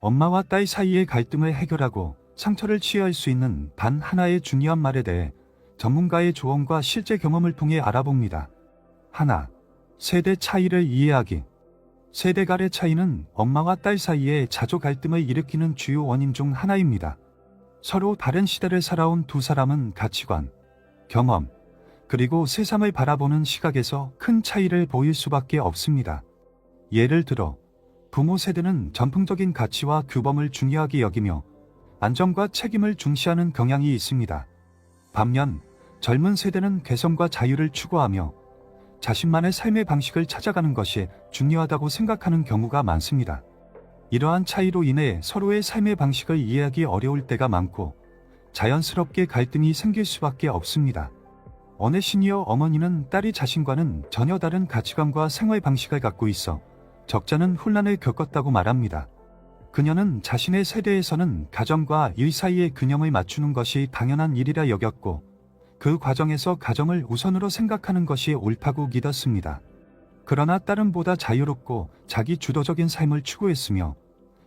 엄마와 딸 사이의 갈등을 해결하고 상처를 치유할 수 있는 단 하나의 중요한 말에 대해 전문가의 조언과 실제 경험을 통해 알아봅니다. 하나, 세대 차이를 이해하기. 세대 간의 차이는 엄마와 딸 사이에 자주 갈등을 일으키는 주요 원인 중 하나입니다. 서로 다른 시대를 살아온 두 사람은 가치관, 경험, 그리고 세상을 바라보는 시각에서 큰 차이를 보일 수밖에 없습니다. 예를 들어, 부모 세대는 전통적인 가치와 규범을 중요하게 여기며 안정과 책임을 중시하는 경향이 있습니다. 반면, 젊은 세대는 개성과 자유를 추구하며 자신만의 삶의 방식을 찾아가는 것이 중요하다고 생각하는 경우가 많습니다. 이러한 차이로 인해 서로의 삶의 방식을 이해하기 어려울 때가 많고 자연스럽게 갈등이 생길 수밖에 없습니다. 어느 시니어 어머니는 딸이 자신과는 전혀 다른 가치관과 생활 방식을 갖고 있어 적잖은 혼란을 겪었다고 말합니다. 그녀는 자신의 세대에서는 가정과 일 사이의 균형을 맞추는 것이 당연한 일이라 여겼고 그 과정에서 가정을 우선으로 생각하는 것이 옳다고 믿었습니다. 그러나 딸은 보다 자유롭고 자기 주도적인 삶을 추구했으며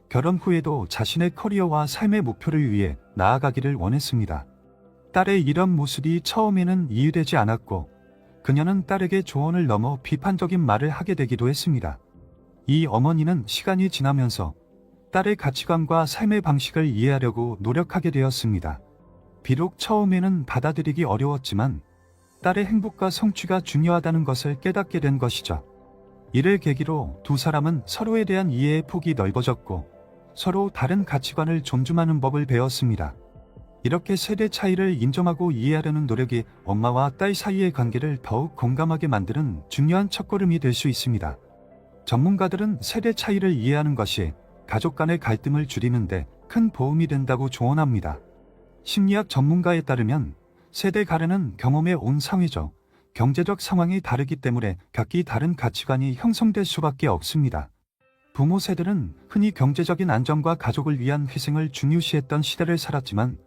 결혼 후에도 자신의 커리어와 삶의 목표를 위해 나아가기를 원했습니다. 딸의 이런 모습이 처음에는 이해되지 않았고 그녀는 딸에게 조언을 넘어 비판적인 말을 하게 되기도 했습니다. 이 어머니는 시간이 지나면서 딸의 가치관과 삶의 방식을 이해하려고 노력하게 되었습니다. 비록 처음에는 받아들이기 어려웠지만 딸의 행복과 성취가 중요하다는 것을 깨닫게 된 것이죠. 이를 계기로 두 사람은 서로에 대한 이해의 폭이 넓어졌고 서로 다른 가치관을 존중하는 법을 배웠습니다. 이렇게 세대 차이를 인정하고 이해하려는 노력이 엄마와 딸 사이의 관계를 더욱 공감하게 만드는 중요한 첫걸음이 될 수 있습니다. 전문가들은 세대 차이를 이해하는 것이 가족 간의 갈등을 줄이는데 큰 도움이 된다고 조언합니다. 심리학 전문가에 따르면 세대 간에는 경험에 온 사회적, 경제적 상황이 다르기 때문에 각기 다른 가치관이 형성될 수밖에 없습니다. 부모 세대는 흔히 경제적인 안정과 가족을 위한 희생을 중요시했던 시대를 살았지만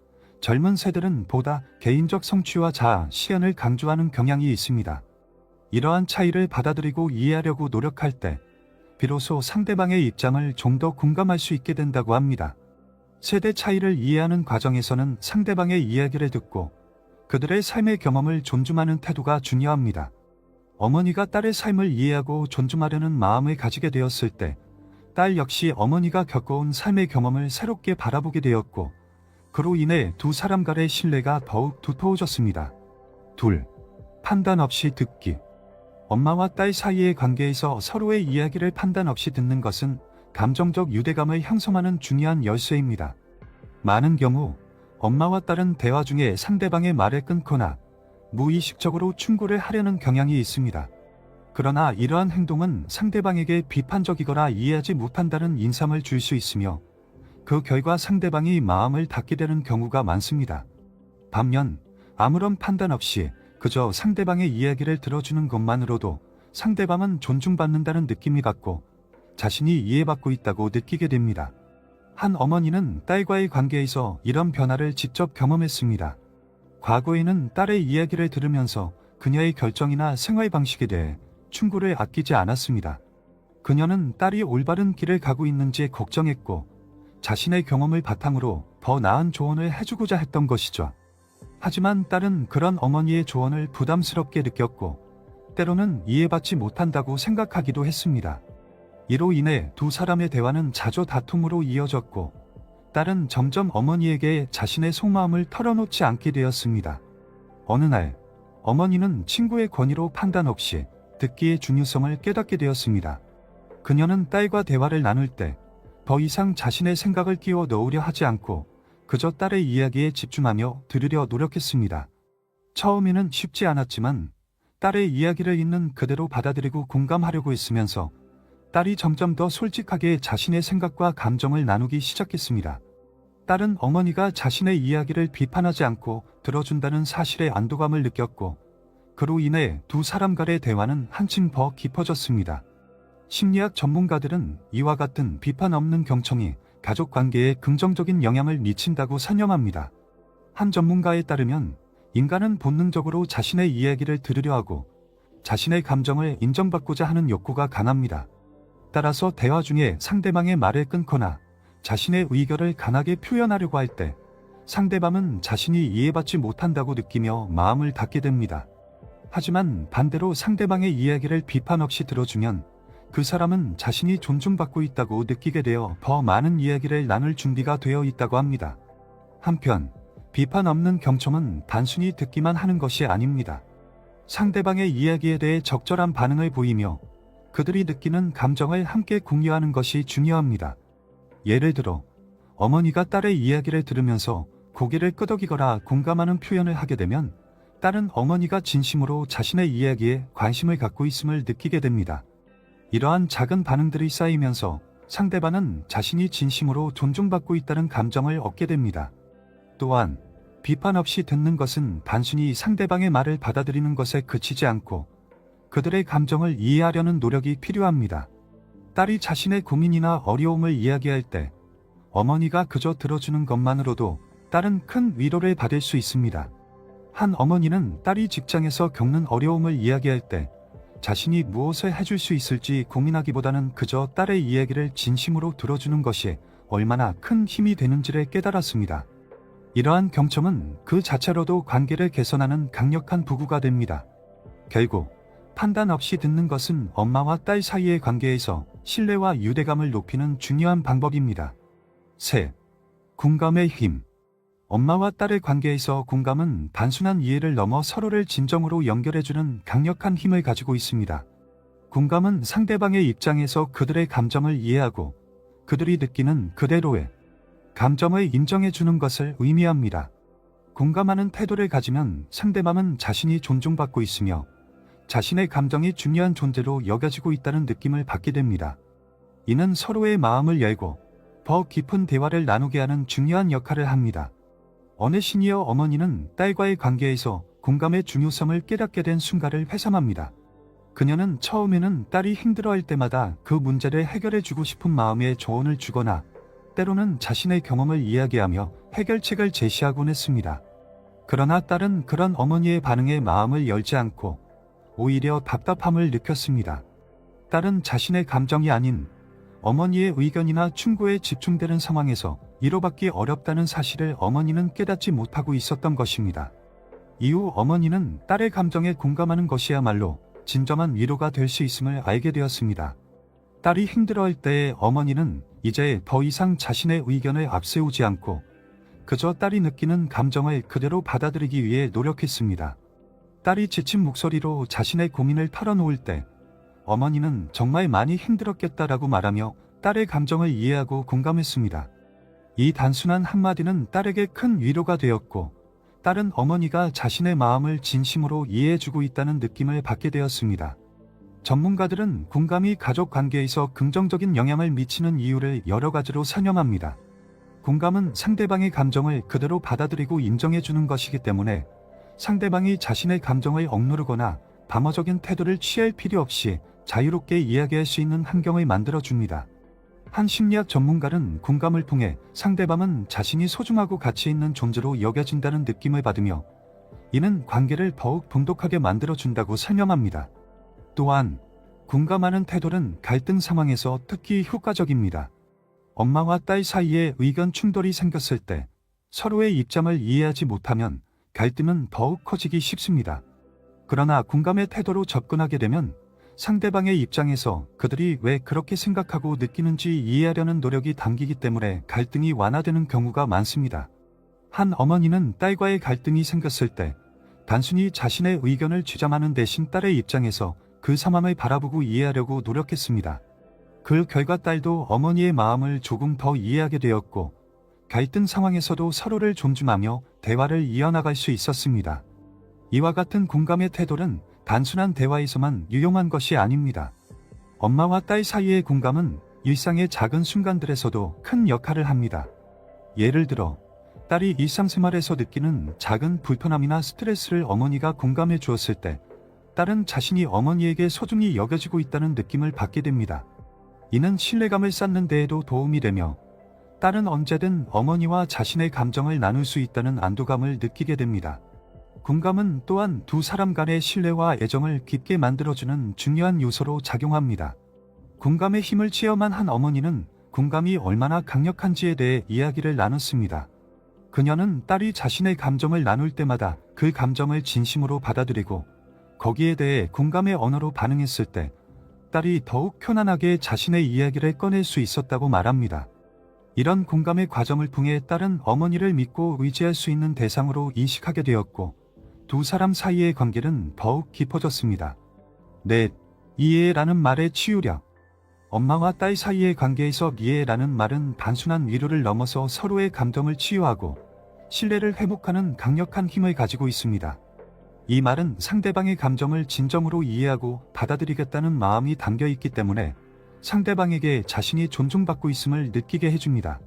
젊은 세대는 보다 개인적 성취와 자아, 실현을 강조하는 경향이 있습니다. 이러한 차이를 받아들이고 이해하려고 노력할 때 비로소 상대방의 입장을 좀 더 공감할 수 있게 된다고 합니다. 세대 차이를 이해하는 과정에서는 상대방의 이야기를 듣고 그들의 삶의 경험을 존중하는 태도가 중요합니다. 어머니가 딸의 삶을 이해하고 존중하려는 마음을 가지게 되었을 때 딸 역시 어머니가 겪어온 삶의 경험을 새롭게 바라보게 되었고 그로 인해 두 사람 간의 신뢰가 더욱 두터워졌습니다. 둘, 판단 없이 듣기. 엄마와 딸 사이의 관계에서 서로의 이야기를 판단 없이 듣는 것은 감정적 유대감을 형성하는 중요한 열쇠입니다. 많은 경우 엄마와 딸은 대화 중에 상대방의 말을 끊거나 무의식적으로 충고를 하려는 경향이 있습니다. 그러나 이러한 행동은 상대방에게 비판적이거나 이해하지 못한다는 인상을 줄 수 있으며 그 결과 상대방이 마음을 닫게 되는 경우가 많습니다. 반면 아무런 판단 없이 그저 상대방의 이야기를 들어주는 것만으로도 상대방은 존중받는다는 느낌이 갖고 자신이 이해받고 있다고 느끼게 됩니다. 한 어머니는 딸과의 관계에서 이런 변화를 직접 경험했습니다. 과거에는 딸의 이야기를 들으면서 그녀의 결정이나 생활 방식에 대해 충고를 아끼지 않았습니다. 그녀는 딸이 올바른 길을 가고 있는지 걱정했고 자신의 경험을 바탕으로 더 나은 조언을 해주고자 했던 것이죠. 하지만 딸은 그런 어머니의 조언을 부담스럽게 느꼈고 때로는 이해받지 못한다고 생각하기도 했습니다. 이로 인해 두 사람의 대화는 자주 다툼으로 이어졌고 딸은 점점 어머니에게 자신의 속마음을 털어놓지 않게 되었습니다. 어느 날 어머니는 친구의 권위로 판단 없이 듣기의 중요성을 깨닫게 되었습니다. 그녀는 딸과 대화를 나눌 때 더 이상 자신의 생각을 끼워 넣으려 하지 않고 그저 딸의 이야기에 집중하며 들으려 노력했습니다. 처음에는 쉽지 않았지만 딸의 이야기를 있는 그대로 받아들이고 공감하려고 했으면서 딸이 점점 더 솔직하게 자신의 생각과 감정을 나누기 시작했습니다. 딸은 어머니가 자신의 이야기를 비판하지 않고 들어준다는 사실에 안도감을 느꼈고 그로 인해 두 사람 간의 대화는 한층 더 깊어졌습니다. 심리학 전문가들은 이와 같은 비판 없는 경청이 가족 관계에 긍정적인 영향을 미친다고 설명합니다. 한 전문가에 따르면 인간은 본능적으로 자신의 이야기를 들으려 하고 자신의 감정을 인정받고자 하는 욕구가 강합니다. 따라서 대화 중에 상대방의 말을 끊거나 자신의 의견을 강하게 표현하려고 할 때 상대방은 자신이 이해받지 못한다고 느끼며 마음을 닫게 됩니다. 하지만 반대로 상대방의 이야기를 비판 없이 들어주면 그 사람은 자신이 존중받고 있다고 느끼게 되어 더 많은 이야기를 나눌 준비가 되어 있다고 합니다. 한편 비판 없는 경청은 단순히 듣기만 하는 것이 아닙니다. 상대방의 이야기에 대해 적절한 반응을 보이며 그들이 느끼는 감정을 함께 공유하는 것이 중요합니다. 예를 들어 어머니가 딸의 이야기를 들으면서 고개를 끄덕이거나 공감하는 표현을 하게 되면 딸은 어머니가 진심으로 자신의 이야기에 관심을 갖고 있음을 느끼게 됩니다. 이러한 작은 반응들이 쌓이면서 상대방은 자신이 진심으로 존중받고 있다는 감정을 얻게 됩니다. 또한 비판 없이 듣는 것은 단순히 상대방의 말을 받아들이는 것에 그치지 않고 그들의 감정을 이해하려는 노력이 필요합니다. 딸이 자신의 고민이나 어려움을 이야기할 때 어머니가 그저 들어주는 것만으로도 딸은 큰 위로를 받을 수 있습니다. 한 어머니는 딸이 직장에서 겪는 어려움을 이야기할 때 자신이 무엇을 해줄 수 있을지 고민하기보다는 그저 딸의 이야기를 진심으로 들어주는 것이 얼마나 큰 힘이 되는지를 깨달았습니다. 이러한 경청은 그 자체로도 관계를 개선하는 강력한 도구가 됩니다. 결국 판단 없이 듣는 것은 엄마와 딸 사이의 관계에서 신뢰와 유대감을 높이는 중요한 방법입니다. 셋. 공감의 힘. 엄마와 딸의 관계에서 공감은 단순한 이해를 넘어 서로를 진정으로 연결해주는 강력한 힘을 가지고 있습니다. 공감은 상대방의 입장에서 그들의 감정을 이해하고 그들이 느끼는 그대로의 감정을 인정해주는 것을 의미합니다. 공감하는 태도를 가지면 상대방은 자신이 존중받고 있으며 자신의 감정이 중요한 존재로 여겨지고 있다는 느낌을 받게 됩니다. 이는 서로의 마음을 열고 더 깊은 대화를 나누게 하는 중요한 역할을 합니다. 어느 시니어 어머니는 딸과의 관계에서 공감의 중요성을 깨닫게 된 순간을 회상합니다. 그녀는 처음에는 딸이 힘들어할 때마다 그 문제를 해결해주고 싶은 마음에 조언을 주거나 때로는 자신의 경험을 이야기하며 해결책을 제시하곤 했습니다. 그러나 딸은 그런 어머니의 반응에 마음을 열지 않고 오히려 답답함을 느꼈습니다. 딸은 자신의 감정이 아닌 어머니의 의견이나 충고에 집중되는 상황에서 위로받기 어렵다는 사실을 어머니는 깨닫지 못하고 있었던 것입니다. 이후 어머니는 딸의 감정에 공감하는 것이야말로 진정한 위로가 될 수 있음을 알게 되었습니다. 딸이 힘들어할 때의 어머니는 이제 더 이상 자신의 의견을 앞세우지 않고 그저 딸이 느끼는 감정을 그대로 받아들이기 위해 노력했습니다. 딸이 지친 목소리로 자신의 고민을 털어놓을 때 어머니는 정말 많이 힘들었겠다라고 말하며 딸의 감정을 이해하고 공감했습니다. 이 단순한 한마디는 딸에게 큰 위로가 되었고 딸은 어머니가 자신의 마음을 진심으로 이해해주고 있다는 느낌을 받게 되었습니다. 전문가들은 공감이 가족 관계에서 긍정적인 영향을 미치는 이유를 여러 가지로 설명합니다. 공감은 상대방의 감정을 그대로 받아들이고 인정해주는 것이기 때문에 상대방이 자신의 감정을 억누르거나 방어적인 태도를 취할 필요 없이 자유롭게 이야기할 수 있는 환경을 만들어줍니다. 한 심리학 전문가는 공감을 통해 상대방은 자신이 소중하고 가치 있는 존재로 여겨진다는 느낌을 받으며 이는 관계를 더욱 돈독하게 만들어준다고 설명합니다. 또한 공감하는 태도는 갈등 상황에서 특히 효과적입니다. 엄마와 딸 사이에 의견 충돌이 생겼을 때 서로의 입장을 이해하지 못하면 갈등은 더욱 커지기 쉽습니다. 그러나 공감의 태도로 접근하게 되면 상대방의 입장에서 그들이 왜 그렇게 생각하고 느끼는지 이해하려는 노력이 담기기 때문에 갈등이 완화되는 경우가 많습니다. 한 어머니는 딸과의 갈등이 생겼을 때 단순히 자신의 의견을 주장하는 대신 딸의 입장에서 그 상황을 바라보고 이해하려고 노력했습니다. 그 결과 딸도 어머니의 마음을 조금 더 이해하게 되었고 갈등 상황에서도 서로를 존중하며 대화를 이어나갈 수 있었습니다. 이와 같은 공감의 태도는 단순한 대화에서만 유용한 것이 아닙니다. 엄마와 딸 사이의 공감은 일상의 작은 순간들에서도 큰 역할을 합니다. 예를 들어 딸이 일상생활에서 느끼는 작은 불편함이나 스트레스를 어머니가 공감해 주었을 때 딸은 자신이 어머니에게 소중히 여겨지고 있다는 느낌을 받게 됩니다. 이는 신뢰감을 쌓는 데에도 도움이 되며 딸은 언제든 어머니와 자신의 감정을 나눌 수 있다는 안도감을 느끼게 됩니다. 공감은 또한 두 사람 간의 신뢰와 애정을 깊게 만들어주는 중요한 요소로 작용합니다. 공감의 힘을 체험한 한 어머니는 공감이 얼마나 강력한지에 대해 이야기를 나눴습니다. 그녀는 딸이 자신의 감정을 나눌 때마다 그 감정을 진심으로 받아들이고 거기에 대해 공감의 언어로 반응했을 때 딸이 더욱 편안하게 자신의 이야기를 꺼낼 수 있었다고 말합니다. 이런 공감의 과정을 통해 딸은 어머니를 믿고 의지할 수 있는 대상으로 인식하게 되었고 두 사람 사이의 관계는 더욱 깊어졌습니다. 넷, 이해라는 말의 치유력. 엄마와 딸 사이의 관계에서 이해라는 말은 단순한 위로를 넘어서 서로의 감정을 치유하고 신뢰를 회복하는 강력한 힘을 가지고 있습니다. 이 말은 상대방의 감정을 진정으로 이해하고 받아들이겠다는 마음이 담겨 있기 때문에 상대방에게 자신이 존중받고 있음을 느끼게 해줍니다.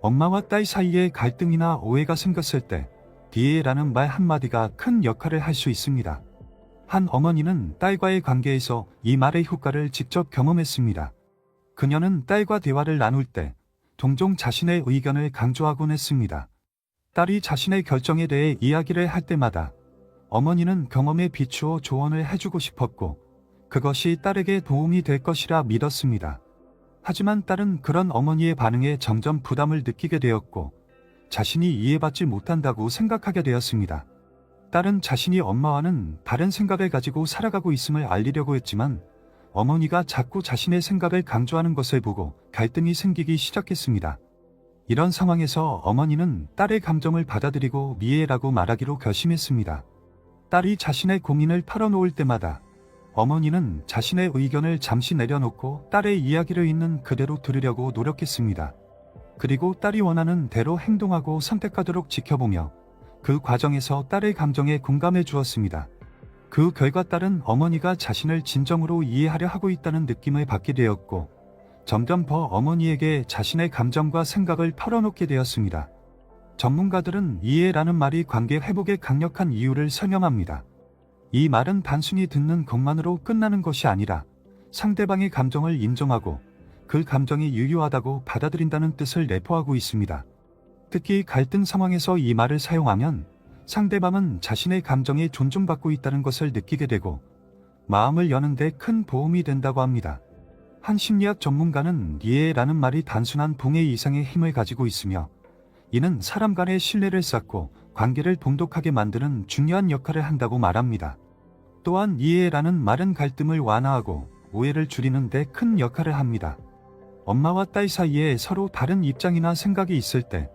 엄마와 딸 사이에 갈등이나 오해가 생겼을 때 이해라는 말 한마디가 큰 역할을 할 수 있습니다. 한 어머니는 딸과의 관계에서 이 말의 효과를 직접 경험했습니다. 그녀는 딸과 대화를 나눌 때 종종 자신의 의견을 강조하곤 했습니다. 딸이 자신의 결정에 대해 이야기를 할 때마다 어머니는 경험에 비추어 조언을 해주고 싶었고 그것이 딸에게 도움이 될 것이라 믿었습니다. 하지만 딸은 그런 어머니의 반응에 점점 부담을 느끼게 되었고 자신이 이해받지 못한다고 생각하게 되었습니다. 딸은 자신이 엄마와는 다른 생각을 가지고 살아가고 있음을 알리려고 했지만 어머니가 자꾸 자신의 생각을 강조하는 것을 보고 갈등이 생기기 시작했습니다. 이런 상황에서 어머니는 딸의 감정을 받아들이고 이해라고 말하기로 결심했습니다. 딸이 자신의 고민을 털어놓을 때마다 어머니는 자신의 의견을 잠시 내려놓고 딸의 이야기를 있는 그대로 들으려고 노력했습니다. 그리고 딸이 원하는 대로 행동하고 선택하도록 지켜보며 그 과정에서 딸의 감정에 공감해 주었습니다. 그 결과 딸은 어머니가 자신을 진정으로 이해하려 하고 있다는 느낌을 받게 되었고 점점 더 어머니에게 자신의 감정과 생각을 털어놓게 되었습니다. 전문가들은 이해라는 말이 관계 회복에 강력한 이유를 설명합니다. 이 말은 단순히 듣는 것만으로 끝나는 것이 아니라 상대방의 감정을 인정하고 그 감정이 유효하다고 받아들인다는 뜻을 내포하고 있습니다. 특히 갈등 상황에서 이 말을 사용하면 상대방은 자신의 감정이 존중받고 있다는 것을 느끼게 되고 마음을 여는 데 큰 도움이 된다고 합니다. 한 심리학 전문가는 이해라는 말이 단순한 동의 이상의 힘을 가지고 있으며 이는 사람 간의 신뢰를 쌓고 관계를 돈독하게 만드는 중요한 역할을 한다고 말합니다. 또한 이해라는 말은 갈등을 완화하고 오해를 줄이는 데 큰 역할을 합니다. 엄마와 딸 사이에 서로 다른 입장이나 생각이 있을 때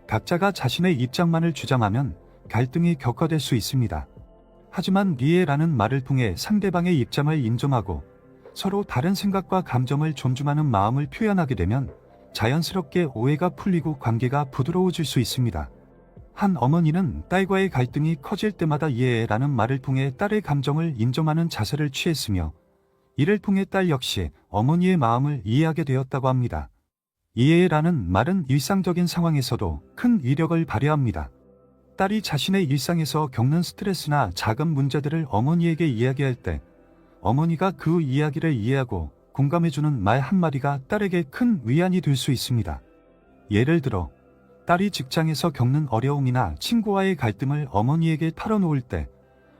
각자가 자신의 입장만을 주장하면 갈등이 격화될 수 있습니다. 하지만 이해라는 말을 통해 상대방의 입장을 인정하고 서로 다른 생각과 감정을 존중하는 마음을 표현하게 되면 자연스럽게 오해가 풀리고 관계가 부드러워질 수 있습니다. 한 어머니는 딸과의 갈등이 커질 때마다 이해라는 말을 통해 딸의 감정을 인정하는 자세를 취했으며 이를 통해 딸 역시 어머니의 마음을 이해하게 되었다고 합니다. 이해라는 말은 일상적인 상황에서도 큰 위력을 발휘합니다. 딸이 자신의 일상에서 겪는 스트레스나 작은 문제들을 어머니에게 이야기할 때 어머니가 그 이야기를 이해하고 공감해주는 말 한마디가 딸에게 큰 위안이 될 수 있습니다. 예를 들어 딸이 직장에서 겪는 어려움이나 친구와의 갈등을 어머니에게 털어놓을 때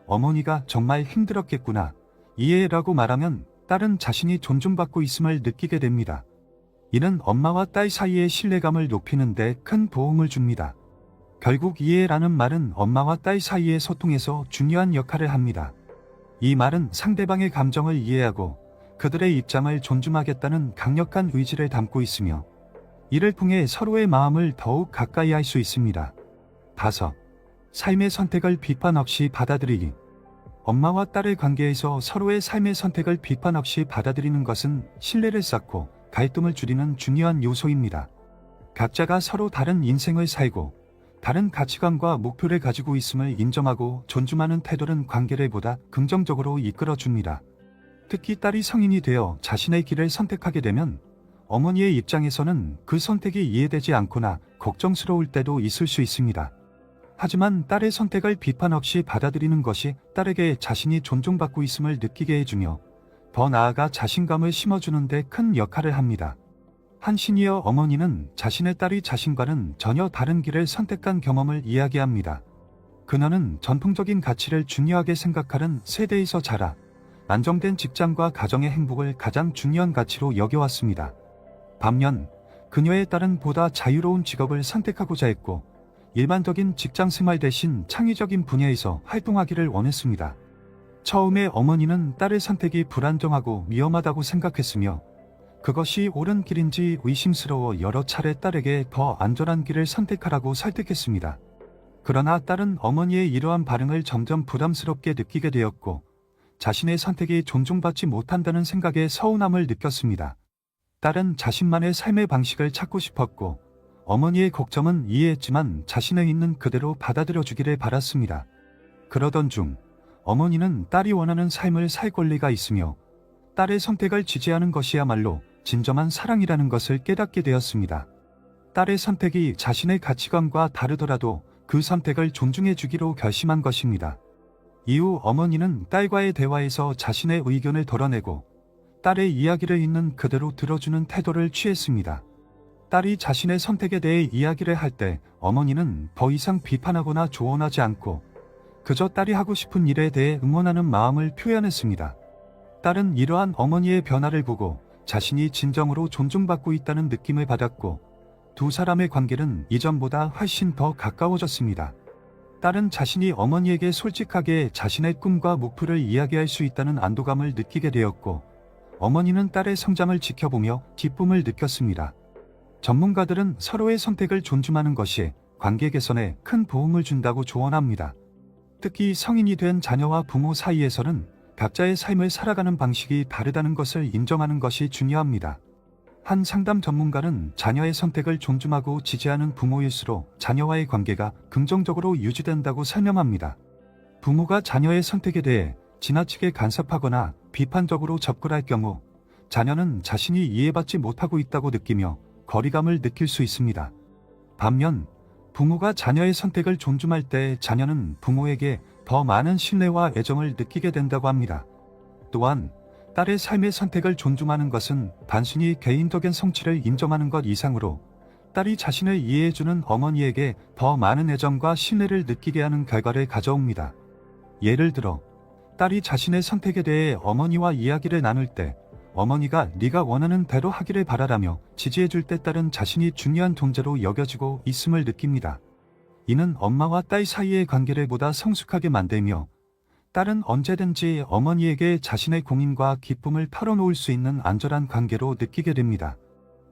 어머니가 정말 힘들었겠구나, 이해라고 말하면 딸은 자신이 존중받고 있음을 느끼게 됩니다. 이는 엄마와 딸 사이의 신뢰감을 높이는 데 큰 도움을 줍니다. 결국 이해라는 말은 엄마와 딸 사이의 소통에서 중요한 역할을 합니다. 이 말은 상대방의 감정을 이해하고 그들의 입장을 존중하겠다는 강력한 의지를 담고 있으며 이를 통해 서로의 마음을 더욱 가까이 할 수 있습니다. 5. 삶의 선택을 비판 없이 받아들이기. 엄마와 딸의 관계에서 서로의 삶의 선택을 비판 없이 받아들이는 것은 신뢰를 쌓고 갈등을 줄이는 중요한 요소입니다. 각자가 서로 다른 인생을 살고 다른 가치관과 목표를 가지고 있음을 인정하고 존중하는 태도는 관계를 보다 긍정적으로 이끌어줍니다. 특히 딸이 성인이 되어 자신의 길을 선택하게 되면 어머니의 입장에서는 그 선택이 이해되지 않거나 걱정스러울 때도 있을 수 있습니다. 하지만 딸의 선택을 비판 없이 받아들이는 것이 딸에게 자신이 존중받고 있음을 느끼게 해주며 더 나아가 자신감을 심어주는 데 큰 역할을 합니다. 한 시니어 어머니는 자신의 딸이 자신과는 전혀 다른 길을 선택한 경험을 이야기합니다. 그녀는 전통적인 가치를 중요하게 생각하는 세대에서 자라 안정된 직장과 가정의 행복을 가장 중요한 가치로 여겨왔습니다. 반면 그녀의 딸은 보다 자유로운 직업을 선택하고자 했고 일반적인 직장 생활 대신 창의적인 분야에서 활동하기를 원했습니다. 처음에 어머니는 딸의 선택이 불안정하고 위험하다고 생각했으며 그것이 옳은 길인지 의심스러워 여러 차례 딸에게 더 안전한 길을 선택하라고 설득했습니다. 그러나 딸은 어머니의 이러한 반응을 점점 부담스럽게 느끼게 되었고 자신의 선택이 존중받지 못한다는 생각에 서운함을 느꼈습니다. 딸은 자신만의 삶의 방식을 찾고 싶었고 어머니의 걱정은 이해했지만 자신의 있는 그대로 받아들여주기를 바랐습니다. 그러던 중 어머니는 딸이 원하는 삶을 살 권리가 있으며 딸의 선택을 지지하는 것이야말로 진정한 사랑이라는 것을 깨닫게 되었습니다. 딸의 선택이 자신의 가치관과 다르더라도 그 선택을 존중해 주기로 결심한 것입니다. 이후 어머니는 딸과의 대화에서 자신의 의견을 덜어내고 딸의 이야기를 있는 그대로 들어주는 태도를 취했습니다. 딸이 자신의 선택에 대해 이야기를 할 때 어머니는 더 이상 비판하거나 조언하지 않고 그저 딸이 하고 싶은 일에 대해 응원하는 마음을 표현했습니다. 딸은 이러한 어머니의 변화를 보고 자신이 진정으로 존중받고 있다는 느낌을 받았고 두 사람의 관계는 이전보다 훨씬 더 가까워졌습니다. 딸은 자신이 어머니에게 솔직하게 자신의 꿈과 목표를 이야기할 수 있다는 안도감을 느끼게 되었고 어머니는 딸의 성장을 지켜보며 기쁨을 느꼈습니다. 전문가들은 서로의 선택을 존중하는 것이 관계 개선에 큰 도움을 준다고 조언합니다. 특히 성인이 된 자녀와 부모 사이에서는 각자의 삶을 살아가는 방식이 다르다는 것을 인정하는 것이 중요합니다. 한 상담 전문가는 자녀의 선택을 존중하고 지지하는 부모일수록 자녀와의 관계가 긍정적으로 유지된다고 설명합니다. 부모가 자녀의 선택에 대해 지나치게 간섭하거나 비판적으로 접근할 경우 자녀는 자신이 이해받지 못하고 있다고 느끼며 거리감을 느낄 수 있습니다. 반면 부모가 자녀의 선택을 존중할 때 자녀는 부모에게 더 많은 신뢰와 애정을 느끼게 된다고 합니다. 또한 딸의 삶의 선택을 존중하는 것은 단순히 개인적인 성취를 인정하는 것 이상으로 딸이 자신을 이해해주는 어머니에게 더 많은 애정과 신뢰를 느끼게 하는 결과를 가져옵니다. 예를 들어 딸이 자신의 선택에 대해 어머니와 이야기를 나눌 때 어머니가 네가 원하는 대로 하기를 바라라며 지지해줄 때 딸은 자신이 중요한 존재로 여겨지고 있음을 느낍니다. 이는 엄마와 딸 사이의 관계를 보다 성숙하게 만들며 딸은 언제든지 어머니에게 자신의 고민과 기쁨을 털어놓을 수 있는 안전한 관계로 느끼게 됩니다.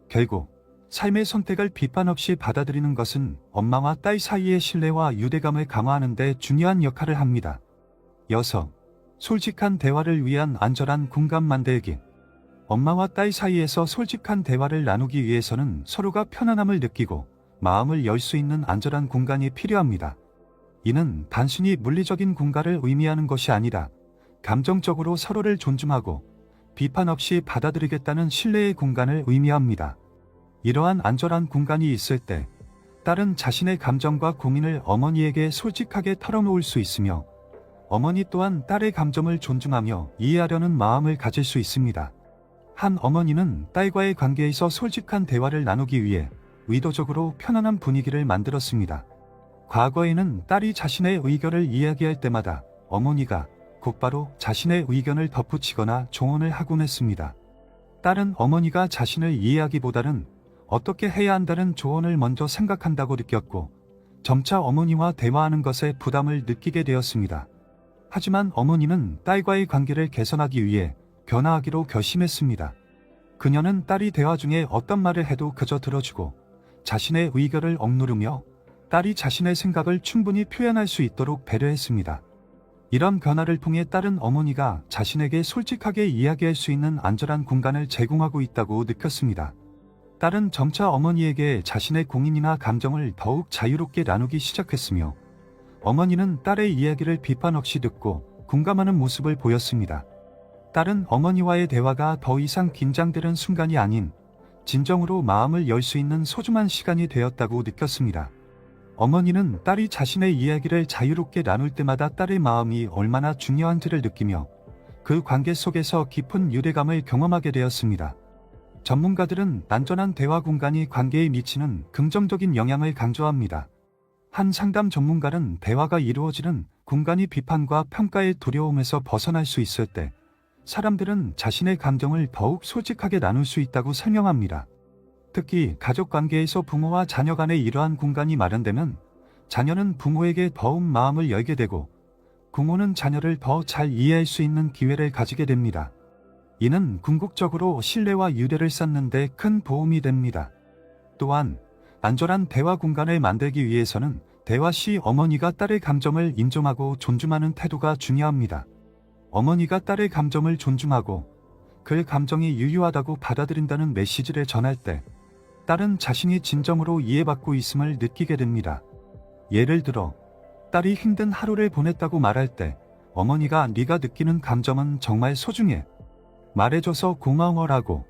결국 삶의 선택을 비판 없이 받아들이는 것은 엄마와 딸 사이의 신뢰와 유대감을 강화하는 데 중요한 역할을 합니다. 여섯, 솔직한 대화를 위한 안전한 공간 만들기. 엄마와 딸 사이에서 솔직한 대화를 나누기 위해서는 서로가 편안함을 느끼고 마음을 열 수 있는 안전한 공간이 필요합니다. 이는 단순히 물리적인 공간을 의미하는 것이 아니라 감정적으로 서로를 존중하고 비판 없이 받아들이겠다는 신뢰의 공간을 의미합니다. 이러한 안전한 공간이 있을 때 딸은 자신의 감정과 고민을 어머니에게 솔직하게 털어놓을 수 있으며 어머니 또한 딸의 감정을 존중하며 이해하려는 마음을 가질 수 있습니다. 한 어머니는 딸과의 관계에서 솔직한 대화를 나누기 위해 의도적으로 편안한 분위기를 만들었습니다. 과거에는 딸이 자신의 의견을 이야기할 때마다 어머니가 곧바로 자신의 의견을 덧붙이거나 조언을 하곤 했습니다. 딸은 어머니가 자신을 이해하기보다는 어떻게 해야 한다는 조언을 먼저 생각한다고 느꼈고 점차 어머니와 대화하는 것에 부담을 느끼게 되었습니다. 하지만 어머니는 딸과의 관계를 개선하기 위해 변화하기로 결심했습니다. 그녀는 딸이 대화 중에 어떤 말을 해도 그저 들어주고 자신의 의견을 억누르며 딸이 자신의 생각을 충분히 표현할 수 있도록 배려했습니다. 이런 변화를 통해 딸은 어머니가 자신에게 솔직하게 이야기할 수 있는 안전한 공간을 제공하고 있다고 느꼈습니다. 딸은 점차 어머니에게 자신의 고민이나 감정을 더욱 자유롭게 나누기 시작했으며 어머니는 딸의 이야기를 비판 없이 듣고 공감하는 모습을 보였습니다. 딸은 어머니와의 대화가 더 이상 긴장되는 순간이 아닌 진정으로 마음을 열 수 있는 소중한 시간이 되었다고 느꼈습니다. 어머니는 딸이 자신의 이야기를 자유롭게 나눌 때마다 딸의 마음이 얼마나 중요한지를 느끼며 그 관계 속에서 깊은 유대감을 경험하게 되었습니다. 전문가들은 안전한 대화 공간이 관계에 미치는 긍정적인 영향을 강조합니다. 한 상담 전문가는 대화가 이루어지는 공간이 비판과 평가의 두려움에서 벗어날 수 있을 때 사람들은 자신의 감정을 더욱 솔직하게 나눌 수 있다고 설명합니다. 특히 가족관계에서 부모와 자녀 간의 이러한 공간이 마련되면 자녀는 부모에게 더욱 마음을 열게 되고 부모는 자녀를 더 잘 이해할 수 있는 기회를 가지게 됩니다. 이는 궁극적으로 신뢰와 유대를 쌓는 데 큰 도움이 됩니다. 또한 안전한 대화 공간을 만들기 위해서는 대화 시 어머니가 딸의 감정을 인정하고 존중하는 태도가 중요합니다. 어머니가 딸의 감정을 존중하고 그 감정이 유효하다고 받아들인다는 메시지를 전할 때 딸은 자신이 진정으로 이해받고 있음을 느끼게 됩니다. 예를 들어 딸이 힘든 하루를 보냈다고 말할 때 어머니가 네가 느끼는 감정은 정말 소중해. 말해줘서 고마워라고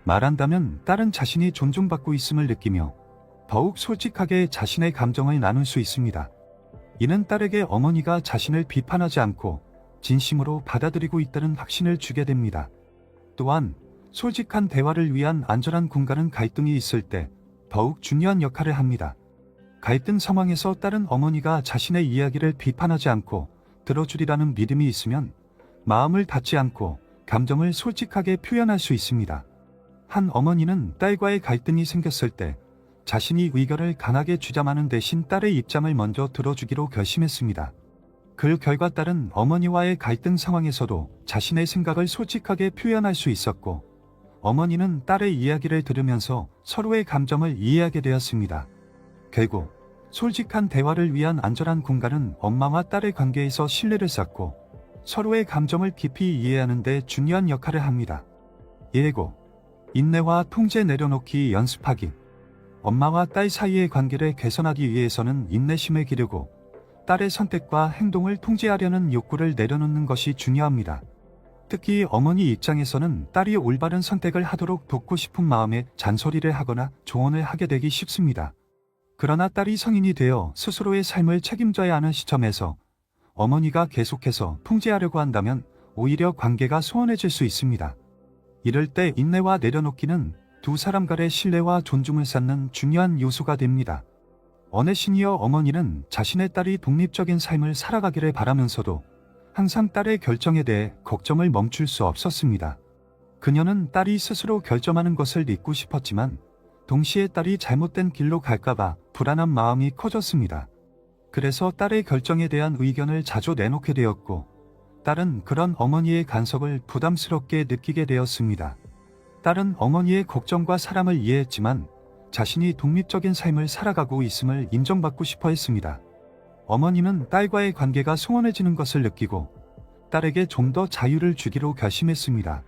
말한다면 딸은 자신이 존중받고 있음을 느끼며 더욱 솔직하게 자신의 감정을 나눌 수 있습니다. 이는 딸에게 어머니가 자신을 비판하지 않고 진심으로 받아들이고 있다는 확신을 주게 됩니다. 또한 솔직한 대화를 위한 안전한 공간은 갈등이 있을 때 더욱 중요한 역할을 합니다. 갈등 상황에서 딸은 어머니가 자신의 이야기를 비판하지 않고 들어주리라는 믿음이 있으면 마음을 닫지 않고 감정을 솔직하게 표현할 수 있습니다. 한 어머니는 딸과의 갈등이 생겼을 때 자신이 의견을 강하게 주장하는 대신 딸의 입장을 먼저 들어주기로 결심했습니다. 그 결과 딸은 어머니와의 갈등 상황에서도 자신의 생각을 솔직하게 표현할 수 있었고 어머니는 딸의 이야기를 들으면서 서로의 감정을 이해하게 되었습니다. 결국 솔직한 대화를 위한 안전한 공간은 엄마와 딸의 관계에서 신뢰를 쌓고 서로의 감정을 깊이 이해하는 데 중요한 역할을 합니다. 예고, 인내와 통제 내려놓기 연습하기. 엄마와 딸 사이의 관계를 개선하기 위해서는 인내심을 기르고 딸의 선택과 행동을 통제하려는 욕구를 내려놓는 것이 중요합니다. 특히 어머니 입장에서는 딸이 올바른 선택을 하도록 돕고 싶은 마음에 잔소리를 하거나 조언을 하게 되기 쉽습니다. 그러나 딸이 성인이 되어 스스로의 삶을 책임져야 하는 시점에서 어머니가 계속해서 통제하려고 한다면 오히려 관계가 소원해질 수 있습니다. 이럴 때 인내와 내려놓기는 두 사람 간의 신뢰와 존중을 쌓는 중요한 요소가 됩니다. 어느 시니어 어머니는 자신의 딸이 독립적인 삶을 살아가기를 바라면서도 항상 딸의 결정에 대해 걱정을 멈출 수 없었습니다. 그녀는 딸이 스스로 결정하는 것을 잊고 싶었지만 동시에 딸이 잘못된 길로 갈까봐 불안한 마음이 커졌습니다. 그래서 딸의 결정에 대한 의견을 자주 내놓게 되었고 딸은 그런 어머니의 간섭을 부담스럽게 느끼게 되었습니다. 딸은 어머니의 걱정과 사랑을 이해했지만 자신이 독립적인 삶을 살아가고 있음을 인정받고 싶어 했습니다. 어머니는 딸과의 관계가 소원해지는 것을 느끼고 딸에게 좀 더 자유를 주기로 결심했습니다.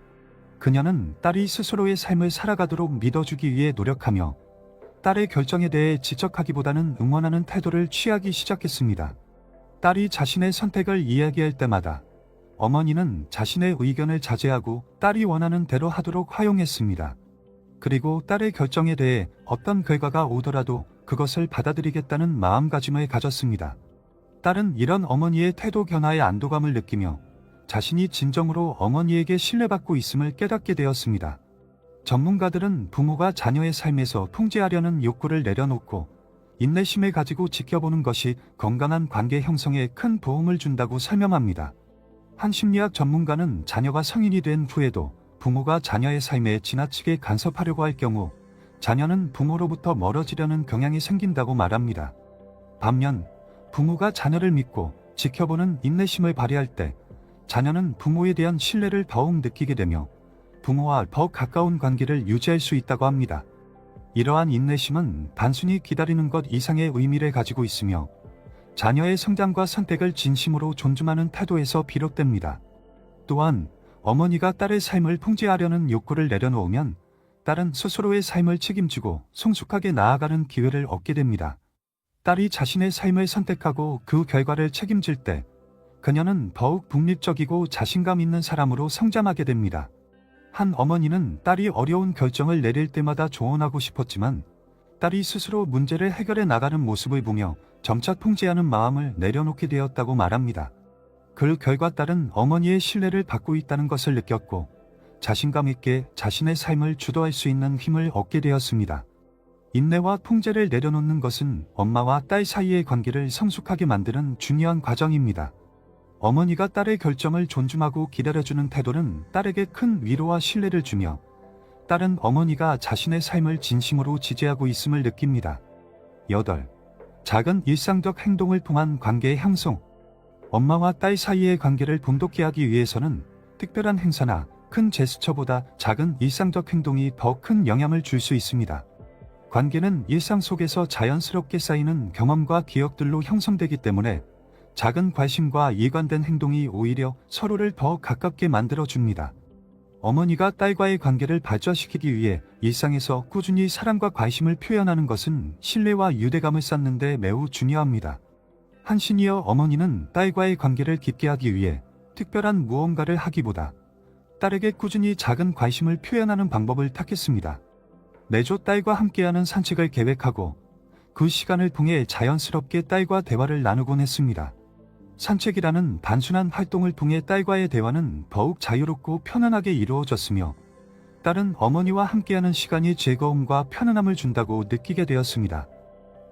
그녀는 딸이 스스로의 삶을 살아가도록 믿어주기 위해 노력하며 딸의 결정에 대해 지적하기보다는 응원하는 태도를 취하기 시작했습니다. 딸이 자신의 선택을 이야기할 때마다 어머니는 자신의 의견을 자제하고 딸이 원하는 대로 하도록 허용했습니다. 그리고 딸의 결정에 대해 어떤 결과가 오더라도 그것을 받아들이겠다는 마음가짐을 가졌습니다. 딸은 이런 어머니의 태도 변화에 안도감을 느끼며 자신이 진정으로 어머니에게 신뢰받고 있음을 깨닫게 되었습니다. 전문가들은 부모가 자녀의 삶에서 통제하려는 욕구를 내려놓고 인내심을 가지고 지켜보는 것이 건강한 관계 형성에 큰 도움을 준다고 설명합니다. 한 심리학 전문가는 자녀가 성인이 된 후에도 부모가 자녀의 삶에 지나치게 간섭하려고 할 경우 자녀는 부모로부터 멀어지려는 경향이 생긴다고 말합니다. 반면 부모가 자녀를 믿고 지켜보는 인내심을 발휘할 때 자녀는 부모에 대한 신뢰를 더욱 느끼게 되며 부모와 더 가까운 관계를 유지할 수 있다고 합니다. 이러한 인내심은 단순히 기다리는 것 이상의 의미를 가지고 있으며 자녀의 성장과 선택을 진심으로 존중하는 태도에서 비롯됩니다. 또한 어머니가 딸의 삶을 통제하려는 욕구를 내려놓으면 딸은 스스로의 삶을 책임지고 성숙하게 나아가는 기회를 얻게 됩니다. 딸이 자신의 삶을 선택하고 그 결과를 책임질 때 그녀는 더욱 독립적이고 자신감 있는 사람으로 성장하게 됩니다. 한 어머니는 딸이 어려운 결정을 내릴 때마다 조언하고 싶었지만 딸이 스스로 문제를 해결해 나가는 모습을 보며 점차 통제하는 마음을 내려놓게 되었다고 말합니다. 그 결과 딸은 어머니의 신뢰를 받고 있다는 것을 느꼈고 자신감 있게 자신의 삶을 주도할 수 있는 힘을 얻게 되었습니다. 인내와 통제를 내려놓는 것은 엄마와 딸 사이의 관계를 성숙하게 만드는 중요한 과정입니다. 어머니가 딸의 결정을 존중하고 기다려주는 태도는 딸에게 큰 위로와 신뢰를 주며 딸은 어머니가 자신의 삶을 진심으로 지지하고 있음을 느낍니다. 8. 작은 일상적 행동을 통한 관계의 형성. 엄마와 딸 사이의 관계를 돈독히 하기 위해서는 특별한 행사나 큰 제스처보다 작은 일상적 행동이 더 큰 영향을 줄 수 있습니다. 관계는 일상 속에서 자연스럽게 쌓이는 경험과 기억들로 형성되기 때문에 작은 관심과 일관된 행동이 오히려 서로를 더 가깝게 만들어줍니다. 어머니가 딸과의 관계를 발전시키기 위해 일상에서 꾸준히 사랑과 관심을 표현하는 것은 신뢰와 유대감을 쌓는 데 매우 중요합니다. 한 시니어 어머니는 딸과의 관계를 깊게 하기 위해 특별한 무언가를 하기보다 딸에게 꾸준히 작은 관심을 표현하는 방법을 택했습니다. 매주 딸과 함께하는 산책을 계획하고 그 시간을 통해 자연스럽게 딸과 대화를 나누곤 했습니다. 산책이라는 단순한 활동을 통해 딸과의 대화는 더욱 자유롭고 편안하게 이루어졌으며 딸은 어머니와 함께하는 시간이 즐거움과 편안함을 준다고 느끼게 되었습니다.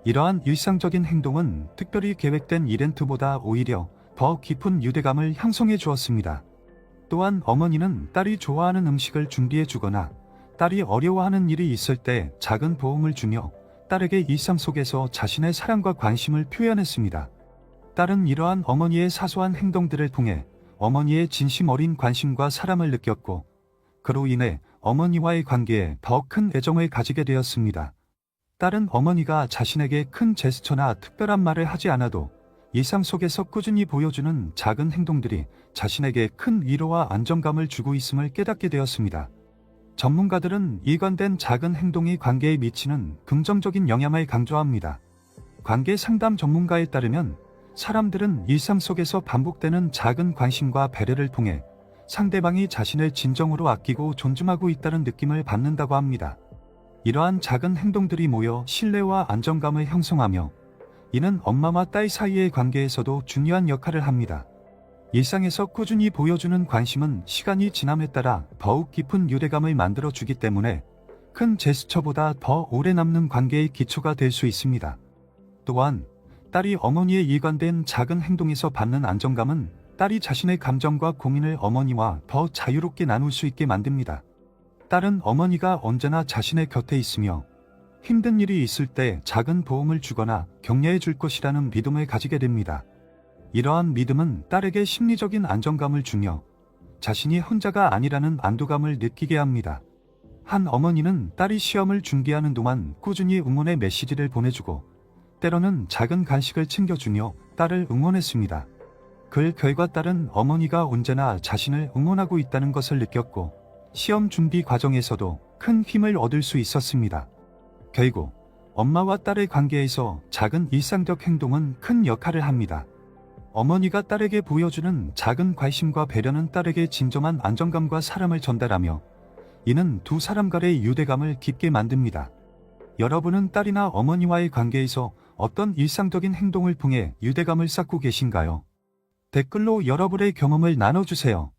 이러한 일상적인 행동은 특별히 계획된 이벤트보다 오히려 더 깊은 유대감을 형성해 주었습니다. 또한 어머니는 딸이 좋아하는 음식을 준비해 주거나 딸이 어려워하는 일이 있을 때 작은 도움을 주며 딸에게 일상 속에서 자신의 사랑과 관심을 표현했습니다. 딸은 이러한 어머니의 사소한 행동들을 통해 어머니의 진심 어린 관심과 사랑을 느꼈고 그로 인해 어머니와의 관계에 더 큰 애정을 가지게 되었습니다. 딸은 어머니가 자신에게 큰 제스처나 특별한 말을 하지 않아도 일상 속에서 꾸준히 보여주는 작은 행동들이 자신에게 큰 위로와 안정감을 주고 있음을 깨닫게 되었습니다. 전문가들은 일관된 작은 행동이 관계에 미치는 긍정적인 영향을 강조합니다. 관계 상담 전문가에 따르면 사람들은 일상 속에서 반복되는 작은 관심과 배려를 통해 상대방이 자신을 진정으로 아끼고 존중하고 있다는 느낌을 받는다고 합니다. 이러한 작은 행동들이 모여 신뢰와 안정감을 형성하며 이는 엄마와 딸 사이의 관계에서도 중요한 역할을 합니다. 일상에서 꾸준히 보여주는 관심은 시간이 지남에 따라 더욱 깊은 유대감을 만들어주기 때문에 큰 제스처보다 더 오래 남는 관계의 기초가 될 수 있습니다. 또한 딸이 어머니의 일관된 작은 행동에서 받는 안정감은 딸이 자신의 감정과 고민을 어머니와 더 자유롭게 나눌 수 있게 만듭니다. 딸은 어머니가 언제나 자신의 곁에 있으며 힘든 일이 있을 때 작은 도움을 주거나 격려해 줄 것이라는 믿음을 가지게 됩니다. 이러한 믿음은 딸에게 심리적인 안정감을 주며 자신이 혼자가 아니라는 안도감을 느끼게 합니다. 한 어머니는 딸이 시험을 준비하는 동안 꾸준히 응원의 메시지를 보내주고 때로는 작은 간식을 챙겨주며 딸을 응원했습니다. 그 결과 딸은 어머니가 언제나 자신을 응원하고 있다는 것을 느꼈고 시험 준비 과정에서도 큰 힘을 얻을 수 있었습니다. 결국 엄마와 딸의 관계에서 작은 일상적 행동은 큰 역할을 합니다. 어머니가 딸에게 보여주는 작은 관심과 배려는 딸에게 진정한 안정감과 사랑을 전달하며 이는 두 사람 간의 유대감을 깊게 만듭니다. 여러분은 딸이나 어머니와의 관계에서 어떤 일상적인 행동을 통해 유대감을 쌓고 계신가요? 댓글로 여러분의 경험을 나눠주세요.